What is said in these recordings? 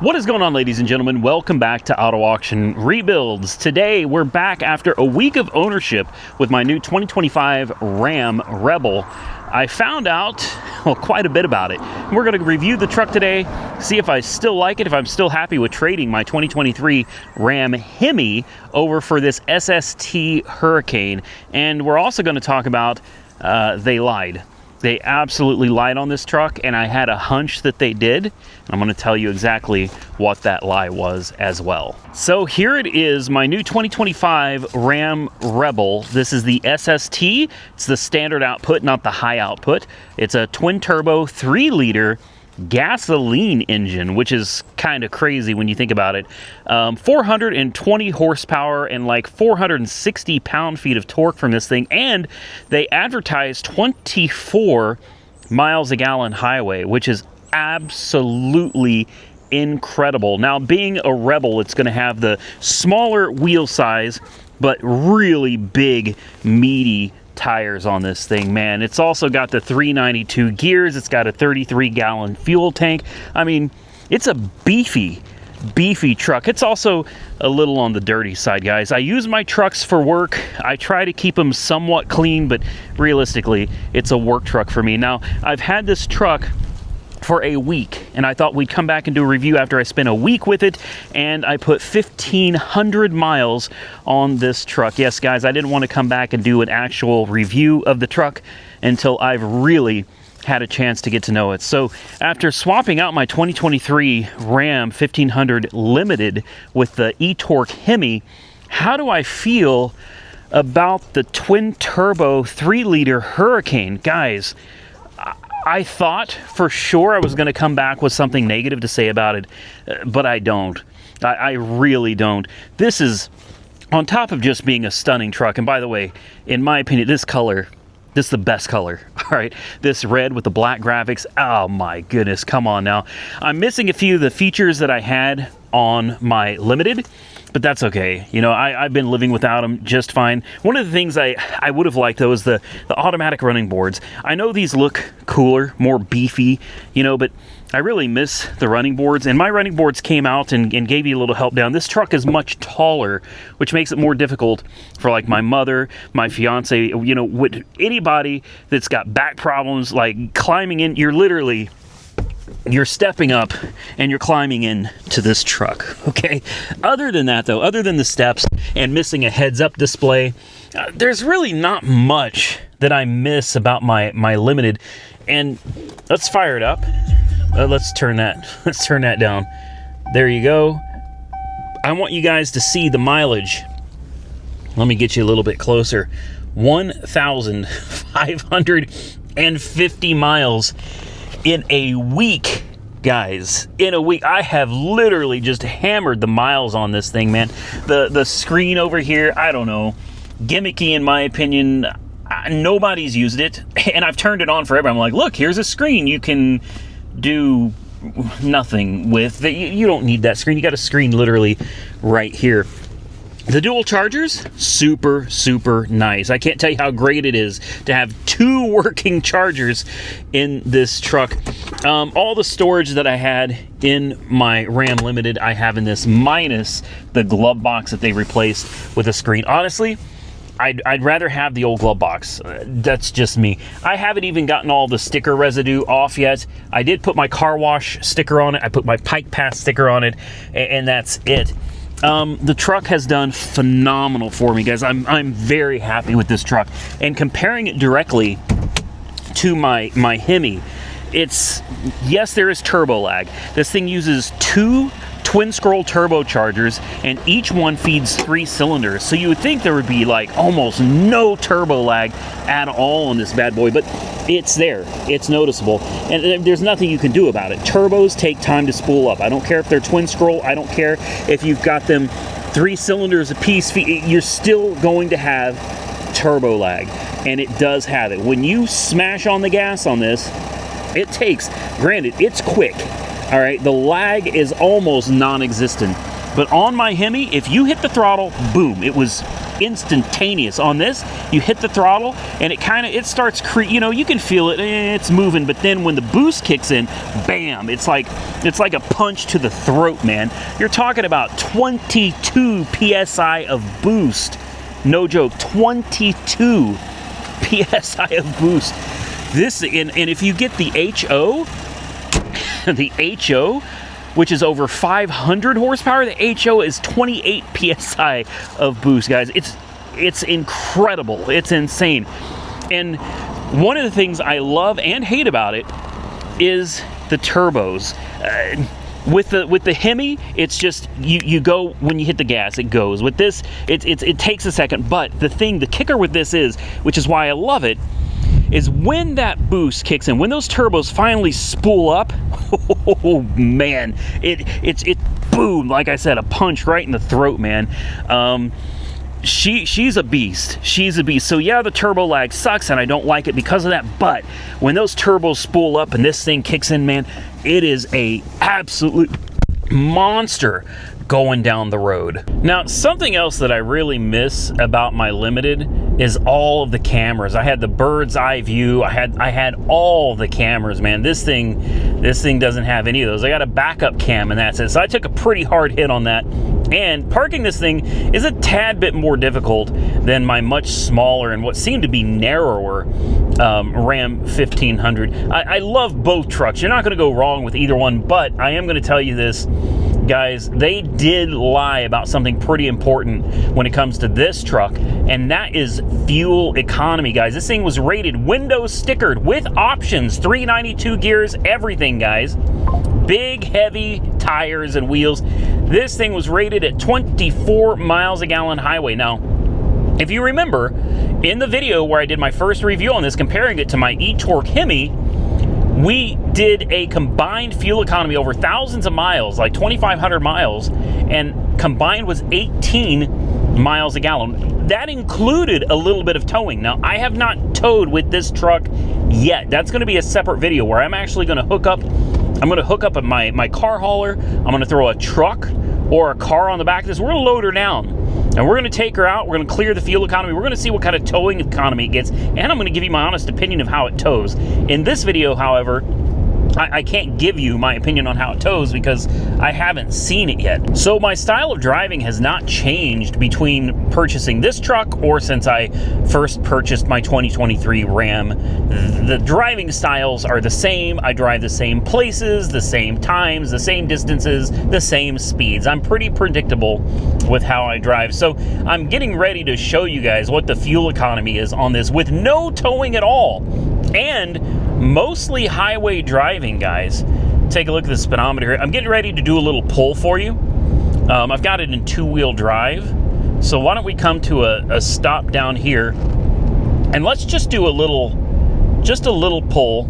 What is going on, ladies and gentlemen? Welcome back to Auto Auction Rebuilds. Today we're back after a week of ownership with my new 2025 RAM Rebel. I found out, well, quite a bit about it. We're going to review the truck today, see if I still like it, if I'm still happy with trading my 2023 RAM Hemi over for this SST Hurricane. And we're also going to talk about they lied. They absolutely lied on this truck, and I had a hunch that they did. And I'm going to tell you exactly what that lie was as well. So here it is, my new 2025 RAM Rebel. This is the SST. It's the standard output, not the high output. It's a twin turbo 3-liter gasoline engine, which is kind of crazy when you think about it. 420 horsepower and like 460 pound-feet of torque from this thing, and they advertise 24 miles a gallon highway, which is absolutely incredible. Now, being a Rebel, it's going to have the smaller wheel size but really big, meaty tires on this thing, man. It's also got the 392 gears. It's got a 33-gallon fuel tank. I mean, it's a beefy truck. It's also a little on the dirty side, guys. I use my trucks for work. I try to keep them somewhat clean, but realistically, it's a work truck for me. Now, I've had this truck for a week, and I thought we'd come back and do a review after I spent a week with it, and I put 1,500 miles on this truck. Yes, guys, I didn't want to come back and do an actual review of the truck until I've really had a chance to get to know it. So after swapping out my 2023 Ram 1500 Limited with the eTorque Hemi, how do I feel about the twin turbo 3-liter Hurricane? Guys, I thought for sure I was going to come back with something negative to say about it, but I don't. I really don't. This is, on top of just being a stunning truck, and by the way, in my opinion, this color, this is the best color, all right? This red with the black graphics, oh my goodness, come on now. I'm missing a few of the features that I had on my Limited, but that's okay. You know, I've been living without them just fine. One of the things I would have liked, though, is the automatic running boards. I know these look cooler, more beefy, you know, but I really miss the running boards. And my running boards came out and gave you a little help down. This truck is much taller, which makes it more difficult for, like, my mother, my fiance, you know, with anybody that's got back problems, like climbing in. You're stepping up and you're climbing in to this truck, okay? Other than that, though, other than the steps and missing a heads-up display, there's really not much that I miss about my Limited. And let's fire it up. Let's turn that down. There you go. I want you guys to see the mileage. Let me get you a little bit closer. 1,550 miles in a week, guys. In a week. I have literally just hammered the miles on this thing, man. The screen over here, I don't know, gimmicky in my opinion. Nobody's used it, and I've turned it on for everybody. I'm like, look, here's a screen you can do nothing with. You don't need that screen. You got a screen literally right here. The dual chargers, super nice. I can't tell you how great it is to have 2 working chargers in this truck. All the storage that I had in my Ram Limited, I have in this, minus the glove box that they replaced with a screen. Honestly, I'd rather have the old glove box. That's just me. I haven't even gotten all the sticker residue off yet. I did put my car wash sticker on it. I put my Pike Pass sticker on it, and that's it. The truck has done phenomenal for me, guys. I'm very happy with this truck. And comparing it directly to my Hemi, yes, there is turbo lag. This thing uses 2 twin scroll turbochargers, and each one feeds 3 cylinders. So you would think there would be like almost no turbo lag at all on this bad boy, but it's there. It's noticeable, and there's nothing you can do about it. Turbos take time to spool up. I don't care if they're twin scroll. I don't care if you've got them 3 cylinders a piece. You're still going to have turbo lag, and it does have it. When you smash on the gas on this, it takes, granted, it's quick. All right, the lag is almost non-existent, But on my Hemi, if you hit the throttle, boom, it was instantaneous. On this, you hit the throttle and it starts, you know, you can feel it, it's moving, but then when the boost kicks in, bam, it's like a punch to the throat, man. You're talking about 22 PSI of boost. No joke, 22 PSI of boost. This, and if you get the HO, the HO, which is over 500 horsepower, the HO is 28 PSI of boost, guys. It's incredible. It's insane. And one of the things I love and hate about it is the turbos. With the Hemi, it's just you go when you hit the gas, it goes. With this, it takes a second. But the kicker with this is, which is why I love it, is when that boost kicks in, when those turbos finally spool up, oh man, it's boom, like I said, a punch right in the throat, man. She's a beast. She's a beast. So yeah, the turbo lag sucks and I don't like it because of that, but when those turbos spool up and this thing kicks in, man, it is a absolute monster going down the road. Now, something else that I really miss about my Limited is all of the cameras. I had the bird's eye view. I had all the cameras, man. This thing doesn't have any of those. I got a backup cam and that's it. So I took a pretty hard hit on that. And parking this thing is a tad bit more difficult than my much smaller and what seemed to be narrower Ram 1500. I love both trucks. You're not going to go wrong with either one, but I am going to tell you this, guys, they did lie about something pretty important when it comes to this truck, and that is fuel economy, guys. This thing was rated Windows stickered with options, 392 gears, everything, guys. Big, heavy tires and wheels. This thing was rated at 24 miles a gallon highway. Now, if you remember, in the video where I did my first review on this, comparing it to my eTorque Hemi, we did a combined fuel economy over thousands of miles, like 2,500 miles, and combined was 18 miles a gallon. That included a little bit of towing. Now, I have not towed with this truck yet. That's going to be a separate video where I'm actually going to hook up. I'm going to hook up my car hauler. I'm going to throw a truck or a car on the back of this. We're going to load her down, and we're going to take her out. We're going to clear the fuel economy. We're going to see what kind of towing economy it gets, and I'm going to give you my honest opinion of how it tows. In this video, however, I can't give you my opinion on how it tows because I haven't seen it yet. So my style of driving has not changed between purchasing this truck or since I first purchased my 2023 Ram. The driving styles are the same. I drive the same places, the same times, the same distances, the same speeds. I'm pretty predictable with how I drive. So I'm getting ready to show you guys what the fuel economy is on this with no towing at all. And mostly highway driving, guys. Take a look at the speedometer here. I'm getting ready to do a little pull for you. I've got it in two-wheel drive. So why don't we come to a stop down here and let's just do a little pull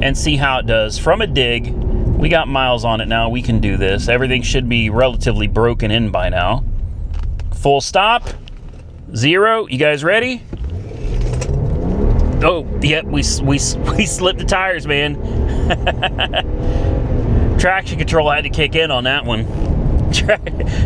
and see how it does. From a dig, we got miles on it now. We can do this. Everything should be relatively broken in by now. Full stop. 0. You guys ready? Oh, yep, we slipped the tires, man. Traction control had to kick in on that one.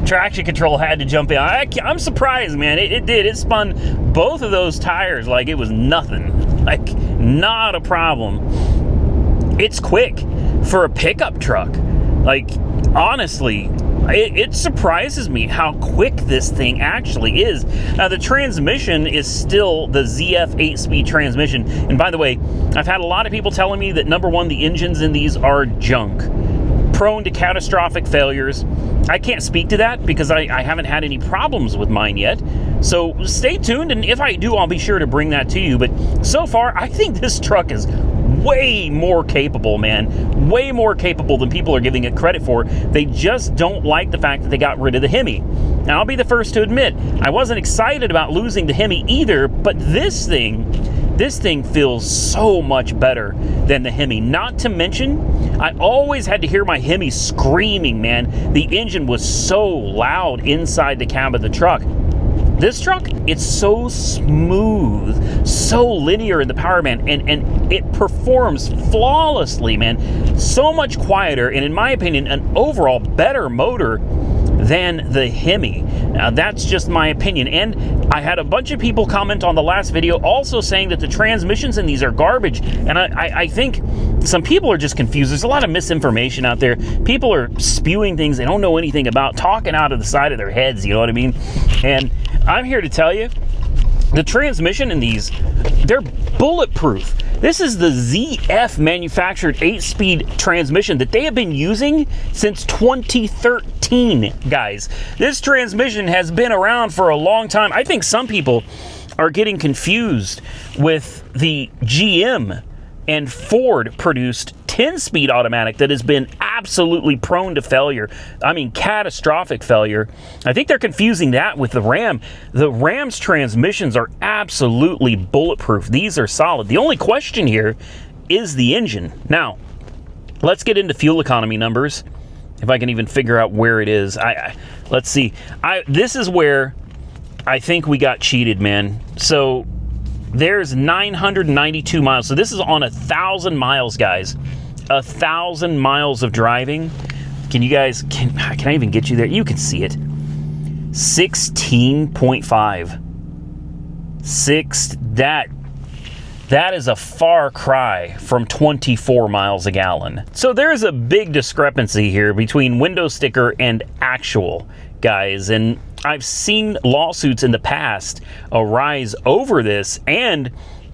Traction control had to jump in. I'm surprised, man. It did. It spun both of those tires like it was nothing. Like, not a problem. It's quick for a pickup truck. Like, honestly, it surprises me how quick this thing actually is. Now, the transmission is still the ZF 8-speed transmission. And by the way, I've had a lot of people telling me that, number one, the engines in these are junk, prone to catastrophic failures. I can't speak to that because I haven't had any problems with mine yet. So stay tuned, and if I do, I'll be sure to bring that to you. But so far, I think this truck is way more capable, man. Way more capable than people are giving it credit for. They just don't like the fact that they got rid of the Hemi. Now, I'll be the first to admit, I wasn't excited about losing the Hemi either, but this thing feels so much better than the Hemi. Not to mention, I always had to hear my Hemi screaming, man. The engine was so loud inside the cab of the truck. This truck, it's so smooth, so linear in the power band, and it performs flawlessly, man. So much quieter, and in my opinion, an overall better motor than the Hemi. Now, that's just my opinion. And I had a bunch of people comment on the last video also saying that the transmissions in these are garbage. And I think some people are just confused. There's a lot of misinformation out there. People are spewing things they don't know anything about, talking out of the side of their heads, you know what I mean? And I'm here to tell you, the transmission in these, they're bulletproof. This is the ZF manufactured 8-speed transmission that they have been using since 2013, guys. This transmission has been around for a long time. I think some people are getting confused with the GM and Ford produced 10-speed automatic that has been absolutely prone to failure. I mean, catastrophic failure. I think they're confusing that with the Ram. The Ram's transmissions are absolutely bulletproof. These are solid. The only question here is the engine. Now, let's get into fuel economy numbers. If I can even figure out where it is. Let's see. This is where I think we got cheated, man. So there's 992 miles. So this is on 1,000 miles, guys. 1,000 miles of driving. Can you guys, can I even get you there? You can see it. 16.5. That is a far cry from 24 miles a gallon. So there's a big discrepancy here between window sticker and actual, guys. And I've seen lawsuits in the past arise over this, and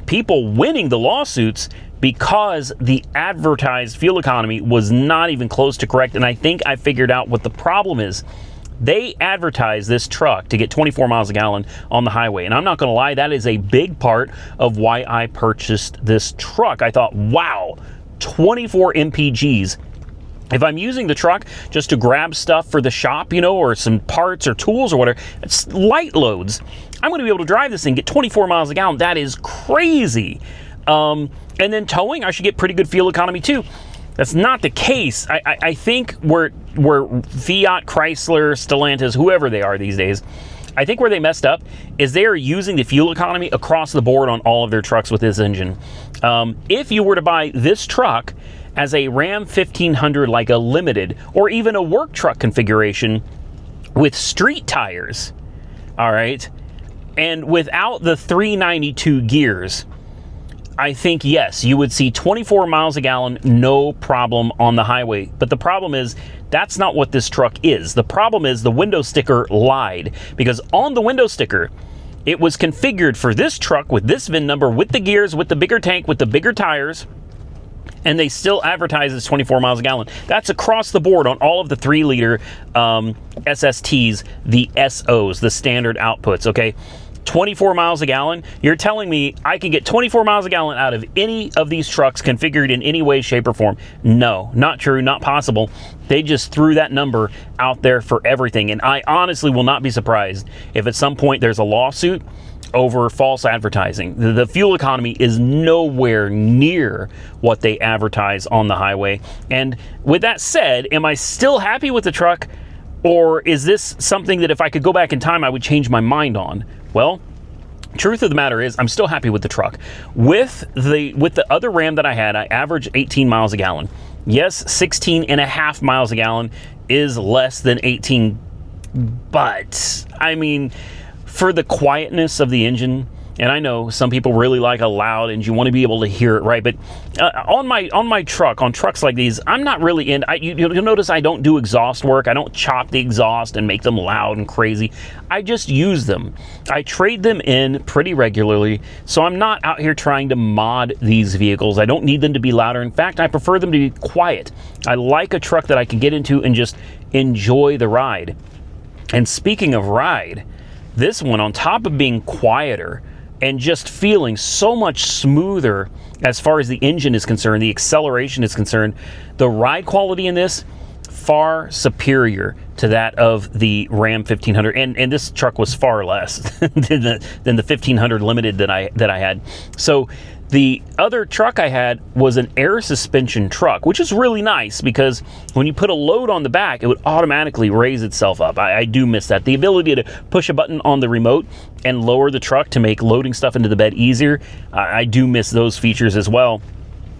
people winning the lawsuits because the advertised fuel economy was not even close to correct. And I think I figured out what the problem is. They advertise this truck to get 24 miles a gallon on the highway. And I'm not going to lie, that is a big part of why I purchased this truck. I thought, wow, 24 mpgs. If I'm using the truck just to grab stuff for the shop, you know, or some parts or tools or whatever, it's light loads, I'm going to be able to drive this thing, get 24 miles a gallon. That is crazy. And then towing, I should get pretty good fuel economy too. That's not the case. I think where Fiat, Chrysler, Stellantis, whoever they are these days, I think where they messed up is they are using the fuel economy across the board on all of their trucks with this engine. If you were to buy this truck as a Ram 1500, like a limited or even a work truck configuration with street tires, all right, and without the 392 gears, I think, yes, you would see 24 miles a gallon, no problem on the highway. But the problem is, that's not what this truck is. The problem is the window sticker lied, because on the window sticker, it was configured for this truck with this VIN number, with the gears, with the bigger tank, with the bigger tires, and they still advertise as 24 miles a gallon. That's across the board on all of the 3-liter SSTs, the SOs, the standard outputs, okay? 24 miles a gallon. You're telling me I can get 24 miles a gallon out of any of these trucks configured in any way, shape, or form? No, not true, not possible. They just threw that number out there for everything. And I honestly will not be surprised if at some point there's a lawsuit over false advertising. The fuel economy is nowhere near what they advertise on the highway. And with that said, am I still happy with the truck? Or is this something that if I could go back in time, I would change my mind on? Well, truth of the matter is, I'm still happy with the truck. With the other Ram that I had, I averaged 18 miles a gallon. Yes, 16.5 miles a gallon is less than 18, but I mean, for the quietness of the engine, and I know some people really like a loud engine, you want to be able to hear it, right? But on my truck, on trucks like these, I'm not really in. You'll notice I don't do exhaust work. I don't chop the exhaust and make them loud and crazy. I just use them. I trade them in pretty regularly, so I'm not out here trying to mod these vehicles. I don't need them to be louder. In fact, I prefer them to be quiet. I like a truck that I can get into and just enjoy the ride. And speaking of ride, this one, on top of being quieter and just feeling so much smoother as far as the engine is concerned, the acceleration is concerned, the ride quality in this, far superior to that of the Ram 1500. And this truck was far less than the 1500 Limited that I had. So the other truck I had was an air suspension truck, which is really nice because when you put a load on the back, it would automatically raise itself up. I do miss that. The ability to push a button on the remote and lower the truck to make loading stuff into the bed easier, I do miss those features as well.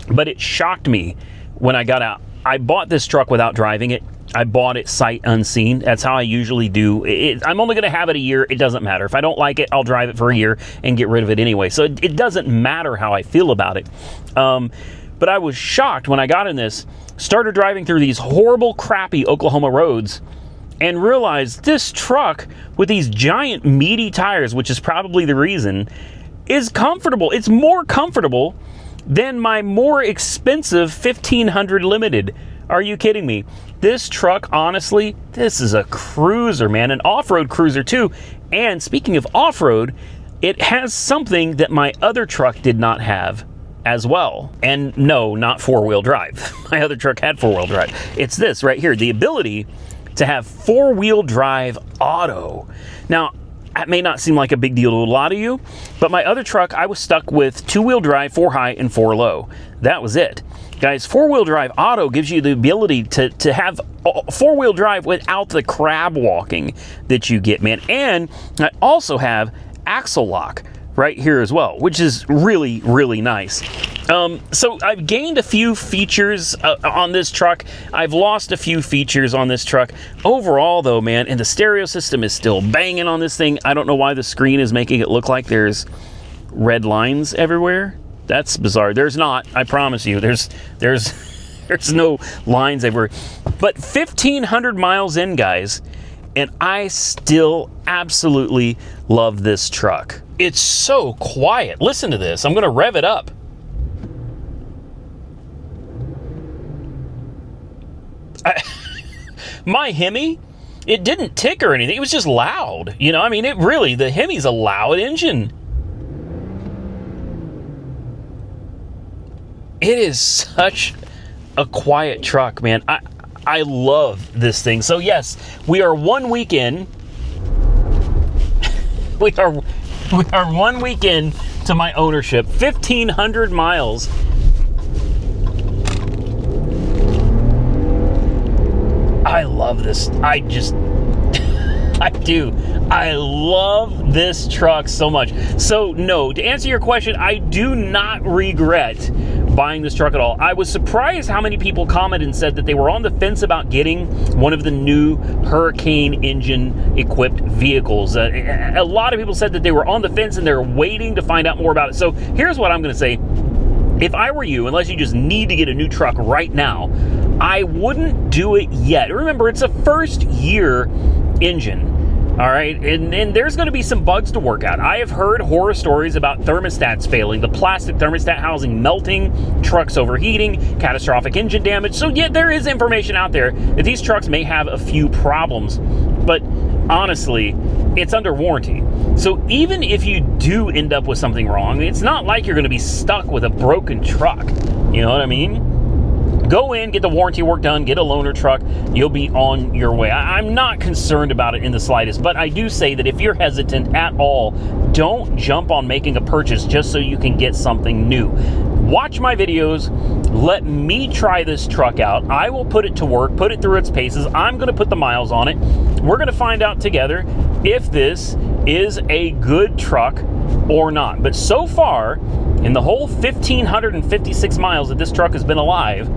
But it shocked me when I got out I bought this truck without driving it. I bought it sight unseen. That's how I usually do it. I'm only going to have it a year. It doesn't matter. If I don't like it, I'll drive it for a year and get rid of it anyway. So it doesn't matter how I feel about it. But I was shocked when I got in this, started driving through these horrible, crappy Oklahoma roads, and realized this truck with these giant, meaty tires, which is probably the reason, is comfortable. It's more comfortable than my more expensive 1500 Limited. Are you kidding me? This truck, honestly, this is a cruiser, man. An off-road cruiser, too. And speaking of off-road, it has something that my other truck did not have as well. And no, not four-wheel drive. My other truck had four-wheel drive. It's this right here, the ability to have four-wheel drive auto. Now, that may not seem like a big deal to a lot of you, but my other truck, I was stuck with two-wheel drive, four high, and four low. That was it. Guys, four-wheel drive auto gives you the ability to have four-wheel drive without the crab walking that you get, man. And I also have axle lock right here as well, which is really, really nice. So I've gained a few features on this truck. I've lost a few features on this truck. Overall, though, man, and the stereo system is still banging on this thing. I don't know why the screen is making it look like there's red lines everywhere. That's bizarre. There's not. I promise you. There's no lines everywhere. But 1,500 miles in, guys, and I still absolutely love this truck. It's so quiet. Listen to this. I'm going to rev it up. My Hemi, it didn't tick or anything. It was just loud. You know, I mean, the Hemi's a loud engine. It is such a quiet truck, man. I love this thing. So yes, we are 1 week in. We are 1 week in to my ownership. 1,500 miles. I love this. I do. I love this truck so much. So no, to answer your question, I do not regret buying this truck at all. I was surprised how many people commented and said that they were on the fence about getting one of the new Hurricane engine equipped vehicles. A lot of people said that they were on the fence and they're waiting to find out more about it. So here's what I'm going to say. If I were you, unless you just need to get a new truck right now, I wouldn't do it yet. Remember, it's a first year engine. All right, and there's going to be some bugs to work out. I have heard horror stories about thermostats failing, the plastic thermostat housing melting, trucks overheating, catastrophic engine damage. So yeah, there is information out there that these trucks may have a few problems, but honestly, it's under warranty. So even if you do end up with something wrong, it's not like you're going to be stuck with a broken truck. You know what I mean? Go in, get the warranty work done, get a loaner truck, you'll be on your way. I'm not concerned about it in the slightest, but I do say that if you're hesitant at all, don't jump on making a purchase just so you can get something new. Watch my videos, let me try this truck out. I will put it to work, put it through its paces. I'm going to put the miles on it. We're going to find out together if this is a good truck or not. But so far, in the whole 1,556 miles that this truck has been alive,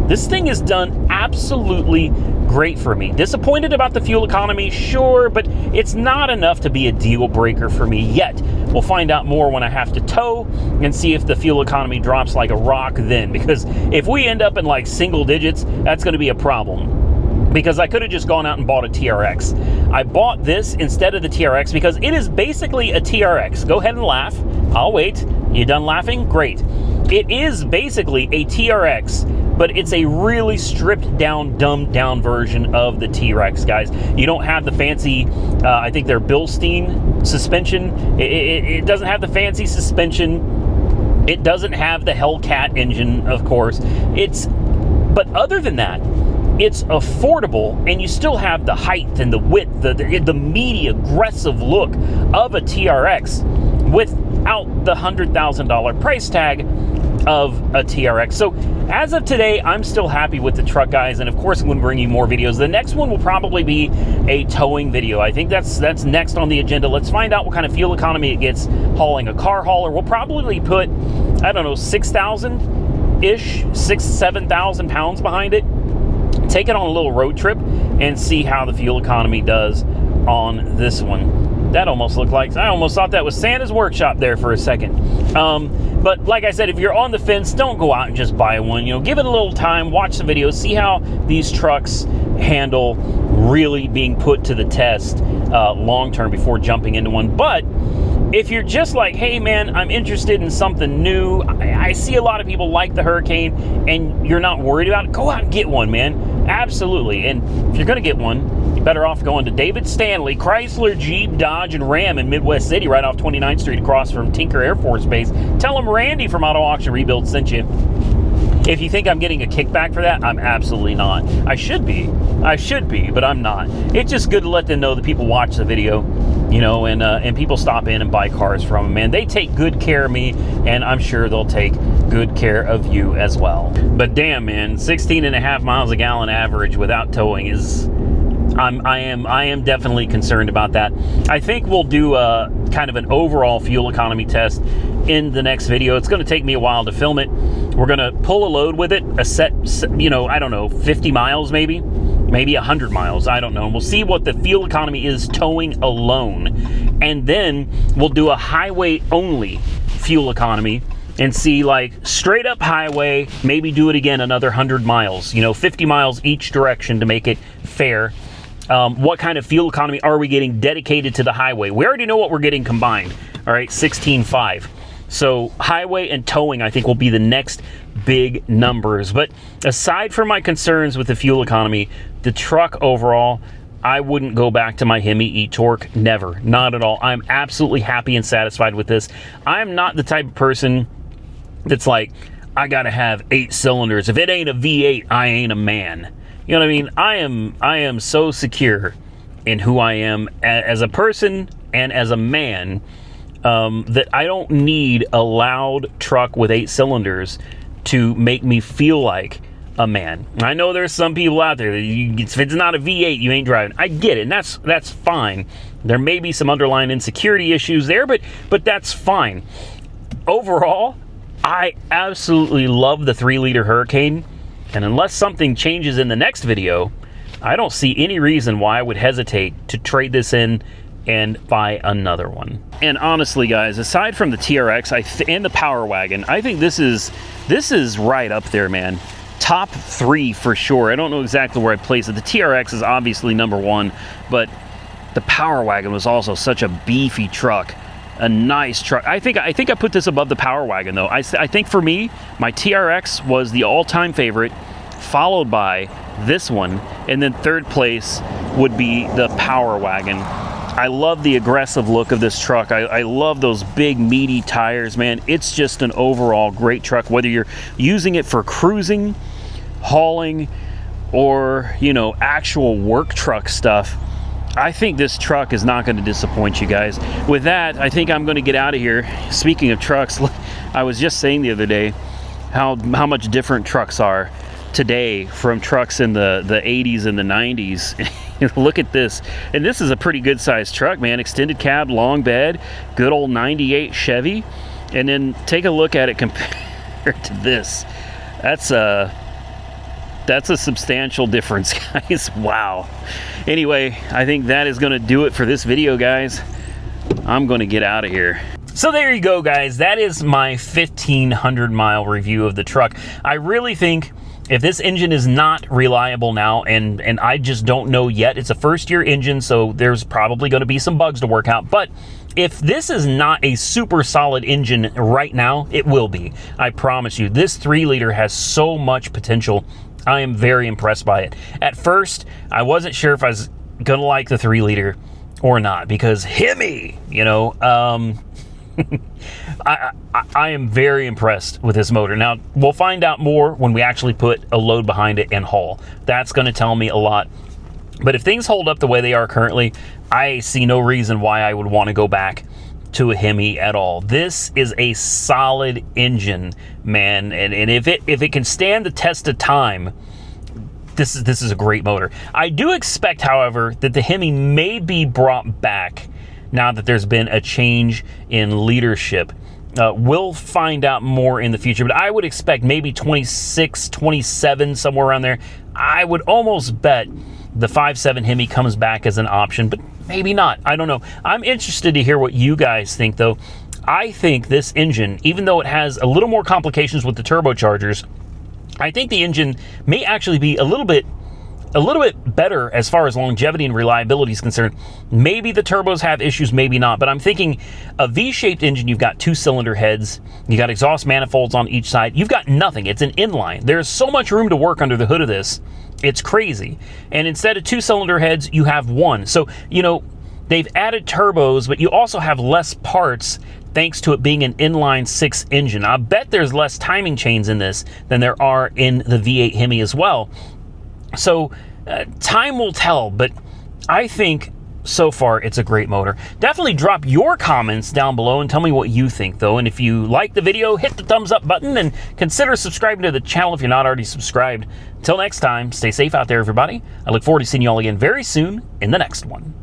this thing has done absolutely great for me. Disappointed about the fuel economy, sure, but it's not enough to be a deal breaker for me yet. We'll find out more when I have to tow and see if the fuel economy drops like a rock then, because if we end up in like single digits, that's going to be a problem. Because I could have just gone out and bought a TRX. I bought this instead of the TRX because it is basically a TRX. Go ahead and laugh. I'll wait. You done laughing? Great. It is basically a TRX, but it's a really stripped down, dumbed down version of the T-Rex, guys. You don't have the fancy, I think they're Bilstein suspension. It doesn't have the fancy suspension. It doesn't have the Hellcat engine, of course. But other than that, it's affordable, and you still have the height and the width, the meaty, aggressive look of a TRX without the $100,000 price tag of a TRX. So as of today, I'm still happy with the truck, guys, and of course I'm going to bring you more videos. The next one will probably be a towing video. I think that's next on the agenda. Let's find out what kind of fuel economy it gets hauling a car hauler. We'll probably put, I don't know, 6,000-ish, 7,000 pounds behind it. take it on a little road trip and see how the fuel economy does on this one. That almost looked like, I almost thought that was Santa's workshop there for a second. But like I said, if you're on the fence, don't go out and just buy one. You know, give it a little time, watch the video, see how these trucks handle really being put to the test long term before jumping into one. But if you're just like, hey man, I'm interested in something new, I see a lot of people like the Hurricane, and you're not worried about it, go out and get one, man. Absolutely. And if you're going to get one, you're better off going to David Stanley, Chrysler, Jeep, Dodge, and Ram in Midwest City, right off 29th Street across from Tinker Air Force Base. Tell them Randy from Auto Auction Rebuild sent you. If you think I'm getting a kickback for that, I'm absolutely not. I should be, but I'm not. It's just good to let them know that people watch the video, you know, and people stop in and buy cars from them, man. They take good care of me, and I'm sure they'll take good care of you as well. But damn, man, 16.5 miles a gallon average without towing is, I am definitely concerned about that. I think we'll do a kind of an overall fuel economy test in the next video. It's going to take me a while to film it. We're going to pull a load with it, a set, you know, I don't know, 50 miles maybe 100 miles, I don't know. And we'll see what the fuel economy is towing alone. And then we'll do a highway only fuel economy and see, like, straight up highway, maybe do it again another 100 miles, you know, 50 miles each direction to make it fair. What kind of fuel economy are we getting dedicated to the highway? We already know what we're getting combined. All right, 16.5. So highway and towing, I think, will be the next big numbers. But aside from my concerns with the fuel economy, the truck overall, I wouldn't go back to my Hemi eTorque. Never. Not at all. I'm absolutely happy and satisfied with this. I'm not the type of person that's like, I gotta have 8 cylinders. If it ain't a V8, I ain't a man. You know what I mean? I am so secure in who I am as a person and as a man, that I don't need a loud truck with 8 cylinders to make me feel like a man. I know there's some people out there that if it's not a V8, you ain't driving. I get it, and that's fine. There may be some underlying insecurity issues there, but that's fine. Overall, I absolutely love the 3-liter Hurricane, and unless something changes in the next video, I don't see any reason why I would hesitate to trade this in and buy another one. And honestly, guys, aside from the TRX and the Power Wagon, I think this is right up there, man. Top 3 for sure. I don't know exactly where I place it. The TRX is obviously number 1, but the Power Wagon was also such a beefy truck, a nice truck. I think I put this above the Power Wagon, though. I think for me, my TRX was the all-time favorite, followed by this one, and then third place would be the Power Wagon. I love the aggressive look of this truck. I love those big meaty tires, man. It's just an overall great truck, whether you're using it for cruising, hauling, or, you know, actual work truck stuff. I think this truck is not going to disappoint you guys. With that, I think I'm going to get out of here. Speaking of trucks, I was just saying the other day how much different trucks are today from trucks in the 80s and the 90s. Look at this. And this is a pretty good sized truck, man. Extended cab, long bed, good old 98 Chevy. And then take a look at it compared to this. That's a substantial difference, guys. Wow. Anyway, I think that is going to do it for this video, guys. I'm going to get out of here. So there you go, guys. That is my 1,500 mile review of the truck. I really think if this engine is not reliable now, and I just don't know yet, it's a first-year engine, so there's probably going to be some bugs to work out. But if this is not a super solid engine right now, it will be. I promise you. This 3-liter has so much potential. I am very impressed by it. At first, I wasn't sure if I was going to like the 3-liter or not, because Hemi, you know, I am very impressed with this motor. Now, we'll find out more when we actually put a load behind it and haul. That's going to tell me a lot. But if things hold up the way they are currently, I see no reason why I would want to go back to a Hemi at all. This is a solid engine, man, and if it can stand the test of time, this is a great motor. I do expect, however, that the Hemi may be brought back now that there's been a change in leadership We'll find out more in the future, but I would expect maybe 26, 27, somewhere around there. I would almost bet the 5.7 Hemi comes back as an option, but maybe not. I don't know. I'm interested to hear what you guys think, though. I think this engine, even though it has a little more complications with the turbochargers, I think the engine may actually be a little bit better as far as longevity and reliability is concerned. Maybe the turbos have issues, maybe not, but I'm thinking a V-shaped engine, you've got 2-cylinder heads, you got exhaust manifolds on each side, you've got nothing. It's an inline. There's so much room to work under the hood of this. It's crazy. And instead of 2-cylinder heads, you have 1. So, you know, they've added turbos, but you also have less parts thanks to it being an inline 6 engine. I bet there's less timing chains in this than there are in the V8 Hemi as well. So time will tell, but I think so far it's a great motor. Definitely drop your comments down below and tell me what you think, though. And if you like the video, hit the thumbs up button and consider subscribing to the channel if you're not already subscribed. Until next time, stay safe out there, everybody. I look forward to seeing you all again very soon in the next one.